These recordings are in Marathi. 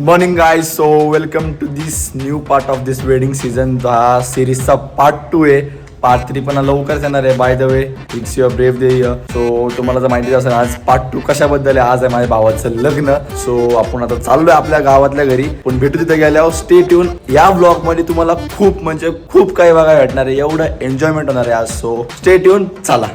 Morning guys. So welcome to this new part of this wedding season. हा सिरीजचा पार्ट 2 आहे. पार्ट 3 पण लवकरच येणार आहे. By the way it's your brave day. So तुम्हाला जर माहितीच असेल आज पार्ट 2 कशाबद्दल आहे. आज आहे माझ्या भावाचं लग्न. सो आपण आता चाललोय आपल्या गावातल्या घरी. पण भेटू तिथे गेल्यावर स्टे ट्यून. या ब्लॉग मध्ये तुम्हाला खूप म्हणजे खूप काही बघायला भेटणार आहे. एवढं एन्जॉयमेंट होणार आहे आज. So stay tune. चला.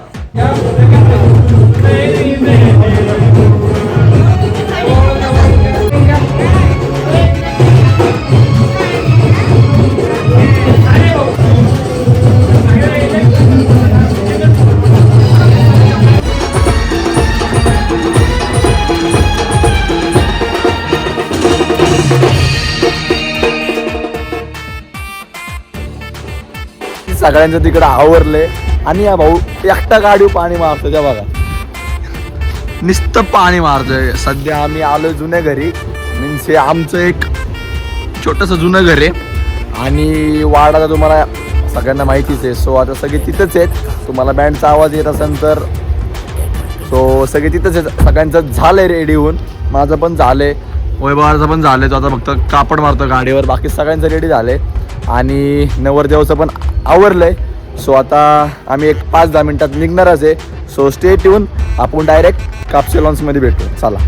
सगळ्यांचं तिकडे आवरले आणि या भाऊ एकटा गाडीवर पाणी मारतो. त्या बघा नुसतं पाणी मारतोय. सध्या आम्ही आलोय जुन्या घरी. मीन्स हे आमचं एक छोटंसं जुनं घर आहे आणि वाडा तर तुम्हाला सगळ्यांना माहितीच आहे. सो आता सगळे तिथंच आहेत. तुम्हाला बँडचा आवाज येत असेल तर सो सगळे तिथंच आहेत. सगळ्यांचं झालंय रेडी होऊन. माझं पण झालंय, वैभवाचं पण झालंय. तो आता फक्त कापड मारतो गाडीवर. बाकी सगळ्यांचं रेडी झालंय आणि नवरदेवाचं पण आवरलंय. सो आता आम्ही एक 5-10 मिनिटात निघणारच आहे. So stay tune. आपण डायरेक्ट कापसे लॉन्समध्ये भेटू. चला.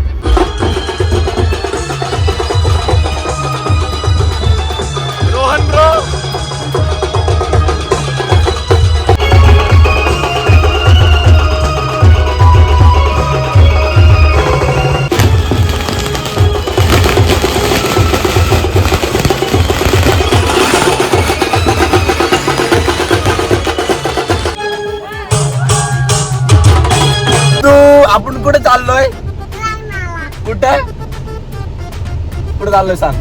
रोहन ब्रो आपण कुठे चाललोय? कुठे कुठे चाललोय सांग.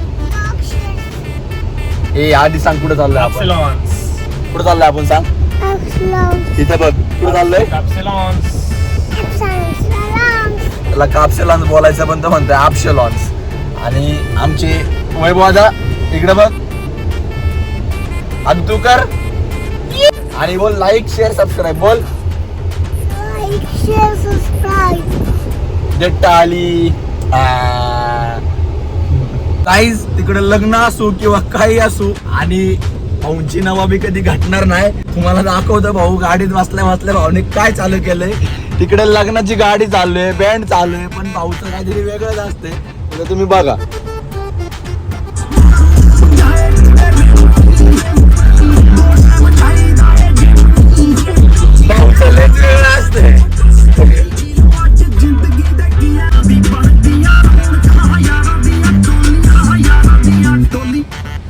ए आधी सांग कुठे चाललोय आपण. कुठे चाललोय आपण सांग. तिथे बघ कुठे चाललोय. त्याला कापसे लॉन्स बोलायचं पण तो म्हणतोय आपशे लॉन्स. आणि आमचे वैभवादा इकडे बघ. आणि तू कर आणि बोल लाईक शेअर सबस्क्राईब. बोल टाली. काहीच तिकडे लग्न असू किंवा काही असू आणि भाऊंची नवाबी कधी घटणार नाही. तुम्हाला दाखवतो भाऊ गाडीत बसल्या भाऊने काय चालू केलंय. तिकडे लग्नाची गाडी चालू आहे, बँड चालू आहे, पण भाऊचं काहीतरी वेगळंच असते. तुम्ही बघा भाऊचं लयच वेगळं असते.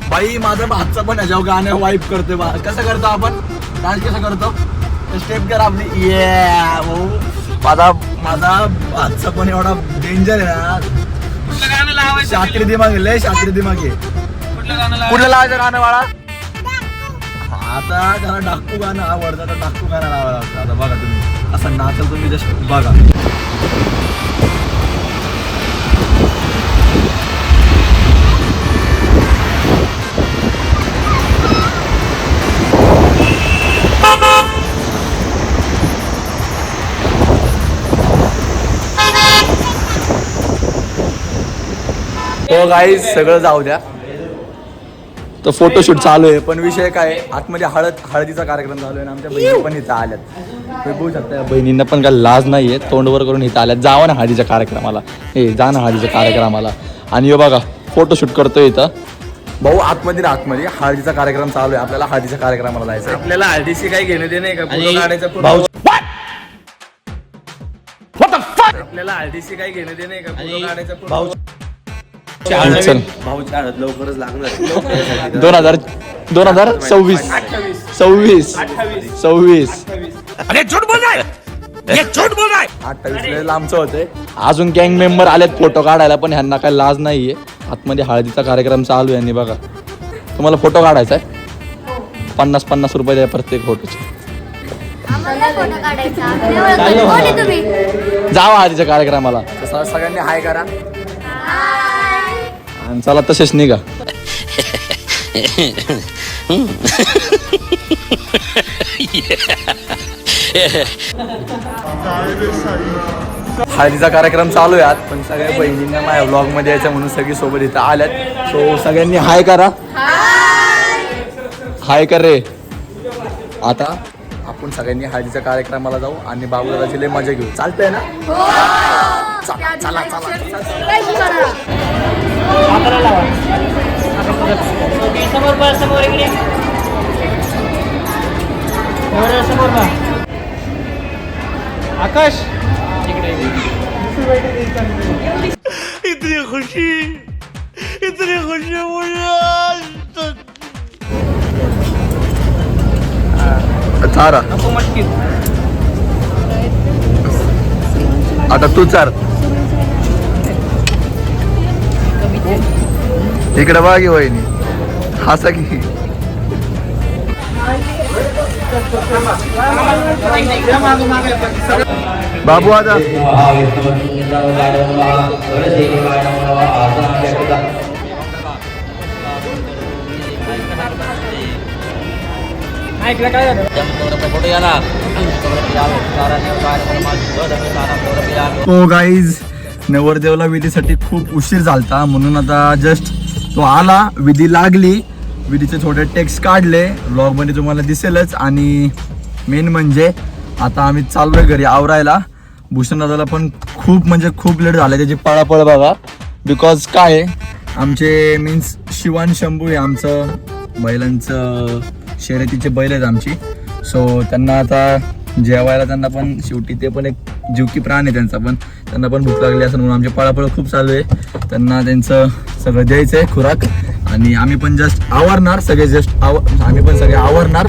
बाई माझं भातचं पण ह्याच्यावर गाणं वाईप करतोय. कसं करतो आपण डान्स? कसं करतो? स्टेप कर आपली. भाऊ माझा भातचा पण एवढा डेंजर आहे ना. गाणं लावायचं शास्त्री दिमाग लय शास्त्री दिमाग आहे. कुठलं लावायचं गाणं बाळा? आता त्याला डाकू गाणं आवडतं तर डाकू गाणं लावायला लागतं. आता बघा तुम्ही असं नाचल तुम्ही जस्ट बघा. हो गाईज सगळं जाऊ द्या. तर फोटोशूट चालू आहे. पण विषय काय आतमध्ये हळदीचा कार्यक्रम चालू आहे. आमच्या बहिणी पण इथं आल्यात. तुम्ही बघू शकता बहिणींना पण काय लाज नाहीये. तोंडवर करून इथं आल्यात. जावं ना हळदीच्या कार्यक्रमाला. जा ना हळदीच्या कार्यक्रमाला. आणि हे बघा फोटोशूट करतोय इथं भाऊ. आतमध्ये हळदीचा कार्यक्रम चालू आहे. आपल्याला हळदीच्या कार्यक्रमाला जायचं. आपल्याला हळदीशी काही घेणं देणं आहे का? फोटो काढायचं भाऊ. आपल्याला हळदीशी काही घेणं देणं आहे का? फोटो काढायचं भाऊ. भाऊची हळद लवकरच लागणार. 2026 अरे झूठ बोल रहा है, ये झूठ बोल रहा है. 28 लांबचं होते. अजून गँग मेंबर आलेत फोटो काढायला. पण ह्यांना काही लाज नाहीये. आतमध्ये हळदीचा कार्यक्रम चालू आहे. बघा तुम्हाला फोटो काढायचा आहे. 50 रुपये द्या प्रत्येक फोटोचे. जावा हळदीच्या कार्यक्रमाला. सगळ्यांनी हाय करा. आणि चला तसेच निघा. हळदीचा कार्यक्रम चालू आहे आज, पण सगळ्या बहिणींना माझ्या ब्लॉग मध्ये यायचं म्हणून सगळी सोबत इथं आल्यात. सो सगळ्यांनी हाय करा. हाय कर रे. आता आपण सगळ्यांनी हळदीच्या कार्यक्रमाला जाऊ आणि बाबूदादाची लय मजा घेऊ. चालतंय ना? चला चला चला. आकाश इतनी खुशी चारा आता तू चार. इकडे बघा की वहिनी हसा की. बाबू आता तो गाईज नवरदेवला विधीसाठी खूप उशीर झालता म्हणून आता जस्ट तो आला. विधी लागली, विधीचे थोडे टेक्स्ट काढले, व्लॉग मध्ये तुम्हाला दिसेलच. आणि मेन म्हणजे आता आम्ही चाललोय घरी आवरायला. भूषण दादाला पण खूप म्हणजे खूप लेट झालं, त्याची पळापळ बघा. बिकॉज काय आमचे मीन्स शिवान शंभू आहे आमचं बैलांचं शर्यतीचे बैल आहेत आमची. सो त्यांना आता जेवायला त्यांना पण शेवटी ते पण एक जीवकी प्राण आहे त्यांचा, पण त्यांना पण भूक लागली असं म्हणून आमची पळापळ खूप चालू आहे. त्यांना त्यांचं सगळं द्यायचं आहे खुराक. आणि आम्ही पण जस्ट आवरणार सगळे आम्ही पण सगळे आवरणार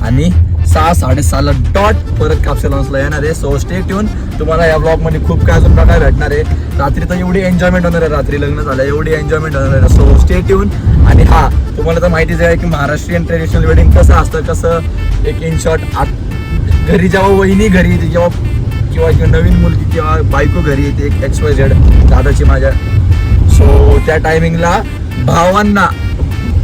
आणि 6-6:30 डॉट परत कापसेल लॉन्सला येणार आहे. So stay tune. तुम्हाला या ब्लॉग मध्ये खूप काय अजून बघायला भेटणार आहे. रात्री तर एवढी एन्जॉयमेंट होणार आहे, रात्री लग्न झालं एवढी एन्जॉयमेंट होणार आहे. So stay tune. आणि हा तुम्हाला तर माहितीच आहे की महाराष्ट्रीयन ट्रेडिशनल वेडिंग कसं असतं, कसं एक इन शॉर्ट घरी जेव्हा वहिनी घरी येते जेव्हा किंवा नवीन मुलगी किंवा बायको घरी येते एक XYZ दादाची माझ्या. सो त्या टायमिंगला भावांना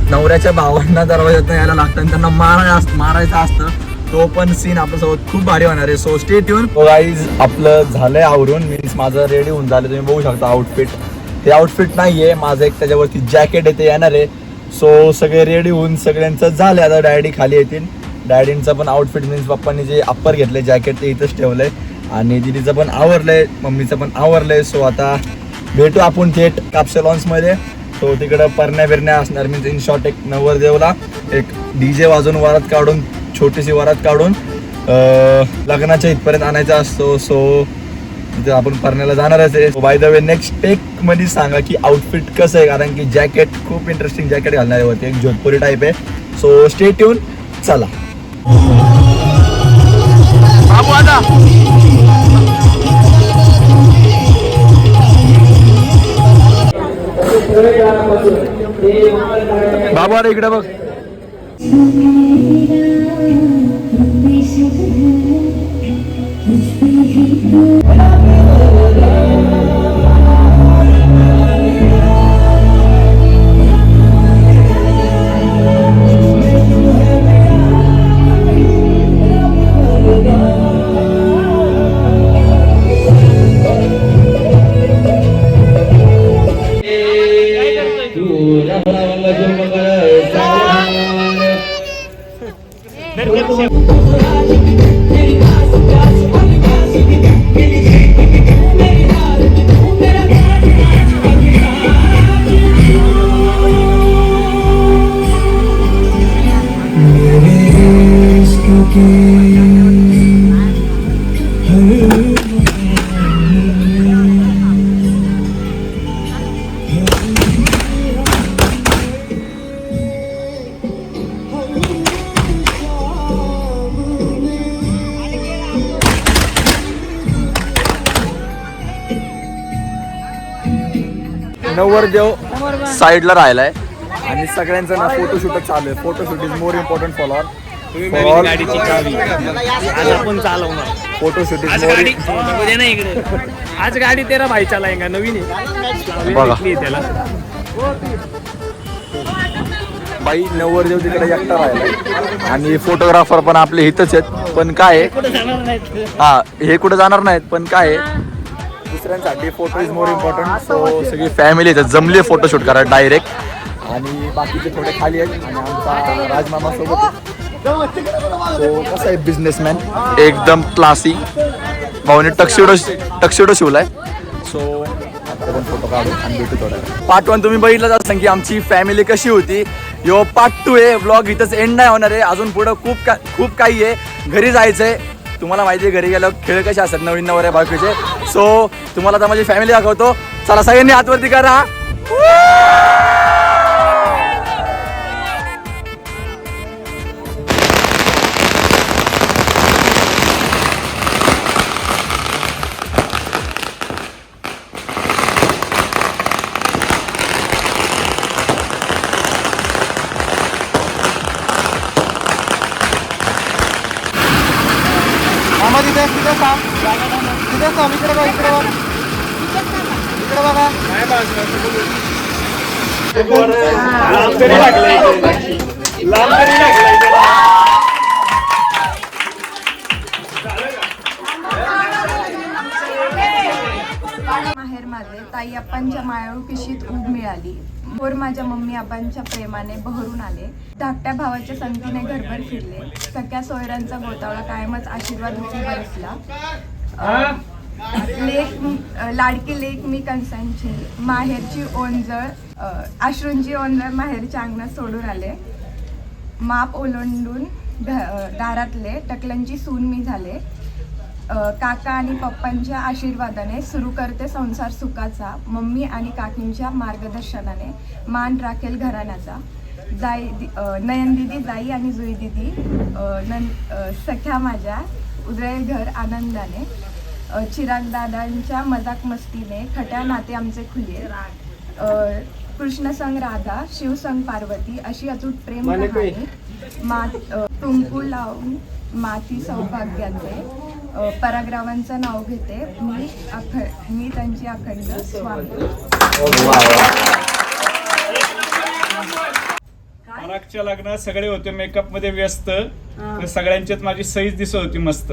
नवऱ्याच्या भावांना दरवाज्यात यायला लागतं आणि त्यांना मारायचं असतं. तो पण सीन आपल्यासोबत खूप भारी होणार आहे. So stay tune. गाईज आपलं झालंय आवरून, मीन्स माझं रेडी होऊन झालं. तुम्ही बघू शकता आउटफिट. ते आउटफिट नाहीये माझं, एक त्याच्यावरती जॅकेट आहे ते येणार आहे. सो सगळे रेडी होऊन सगळ्यांचं झालं. आता डॅडी खाली येतील. डॅडींचं पण आउटफिट मीन्स पप्पांनी जे अप्पर घेतले जॅकेट ते इथंच ठेवलंय आणि दिदीचं पण आवरलंय, मम्मीचं पण आवरलंय. सो आता भेटू आपण थेट कापसे लॉन्समध्ये. सो तिकडं परण्या बिरण्या असणार, मीन्स इन शॉर्ट एक नवरदेवला एक DJ वाजवून वरात काढून छोटीशी वरात काढून लग्नाच्या इथपर्यंत आणायचा असतो. सो तिथे आपण परण्याला जाणारच आहे. By the way next take मध्ये सांगा की आउटफिट कसं आहे, कारण की जॅकेट खूप इंटरेस्टिंग जॅकेट घालणार आहे वरती, एक जोधपुरी टाईप आहे. So stay tune. चला बाबू आता बाबू अरे इकडे बघ. नवरदेव साईडला राहिलाय आणि सगळ्यांचं ना फोटोशूटच चालू आहे. Photoshoot is more important for all. गाडीची चावी आज आपण चालवणार. फोटोशूट इज गाडी मोर. दे ना इकडे. आज गाडी तेरा भाई चालायंगा, नवीन आहे बघा. त्याला. बाई नवरदेव तिकडे एकटा राहिलाय आणि फोटोग्राफर पण आपले इथंच आहेत. पण काय आहे, हा हे कुठे जाणार नाहीत, पण काय आहे दुसऱ्यांसाठी photo is more important. So सगळी फॅमिली जमली फोटोशूट करा डायरेक्ट आणि बाकीचे थोडे खाली आहेत आणि आमचा राजमामा सोबत. तो कसा आहे बिझनेसमॅन एकदम क्लासी. भाऊने टक्सिडो शिवलाय. सो आपण फोटो काढू आणि भेटू थोडा. पार्ट 1 तुम्ही बघितलं असं की आमची फॅमिली कशी होती. यो पार्ट 2 आहे. ब्लॉग इथंच एंड नाही होणार आहे. अजून पुढं खूप काही आहे. घरी जायचंय. तुम्हाला माहिती आहे घरी गेल्यावर खेळ कसे असतात नवीन नवऱ्या बायकोचे. सो तुम्हाला आता माझी फॅमिली दाखवतो. चला सगळ्यांनी हातवरती करा. माहेर माझे ताई आपांच्या मायाळू पिशीत ऊब मिळाली. मोर माझ्या मम्मी आबांच्या प्रेमाने बहरून आले. धाकट्या भावाच्या संगतीने घरभर फिरले. सख्या सोयऱ्यांचा गोतावळा कायमच आशीर्वाद रुपी बरसला. लाडकी लेक मी कंसांची माहेरची ओंजळ अश्रूंची ओंजळ माहेरच्या अंगणात सोडून आले. माप ओलांडून दारातले टकल्यांची सून मी झाले. काका आणि पप्पांच्या आशीर्वादाने सुरू करते संसार सुखाचा. मम्मी आणि काकींच्या मार्गदर्शनाने मान राखेल घराण्याचा. नयनदिदी जाई आणि जुई दिदी सख्या माझ्या उजळेल घर आनंदाने. चिराग दादांच्या मजाक मस्तीने खट्या नाते आमचे खुले. कृष्ण संग राधा शिव संग पार्वती अशी अचूक प्रेम कहाणी. कुंकू लावून माती सौभाग्याचे पराग्रावांचं नाव घेते मी त्यांची अखंड स्वामी. परागच्या लग्नात सगळे होते मेकअप मध्ये व्यस्त. तर सगळ्यांच्यात माझी सईच दिसत होती मस्त.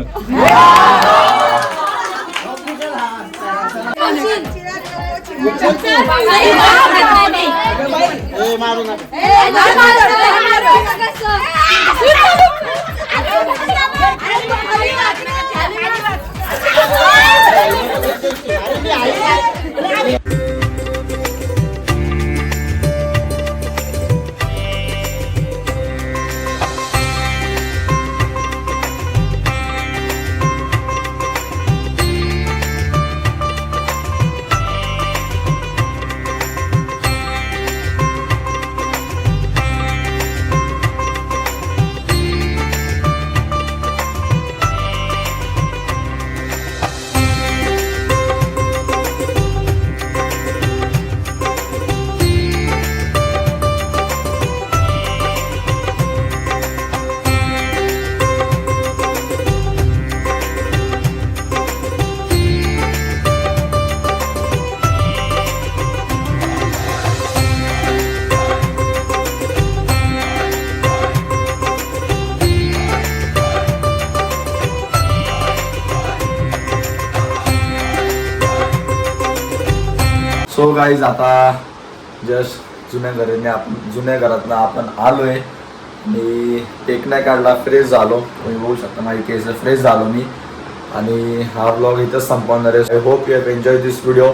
सो गाईज आता जस्ट जुन्या घरातनं आपण आलोय आणि टेक नाही काढला. फ्रेश झालो. तुम्ही बघू शकता माझी केस फ्रेश झालो मी. आणि हा ब्लॉग इथंच संपवणार आहे. I hope you have enjoy this video.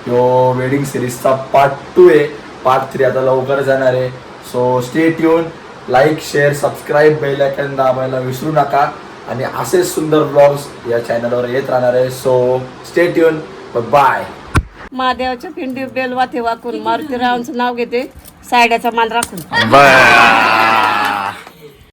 यो वेडिंग सिरीजचा पार्ट 2 आहे. पार्ट 3 आता लवकरच येणार आहे. So stay tune. Like share subscribe bell icon दाबायला विसरू नका. आणि असेच सुंदर ब्लॉग्स या चॅनलवर येत राहणार आहे. So stay tune. बाय. महादेवाच्या पिंडी बेल वाथे वाकून मारुतीरावांचं नाव घेते. सायड्याचा मान राखून. बाय.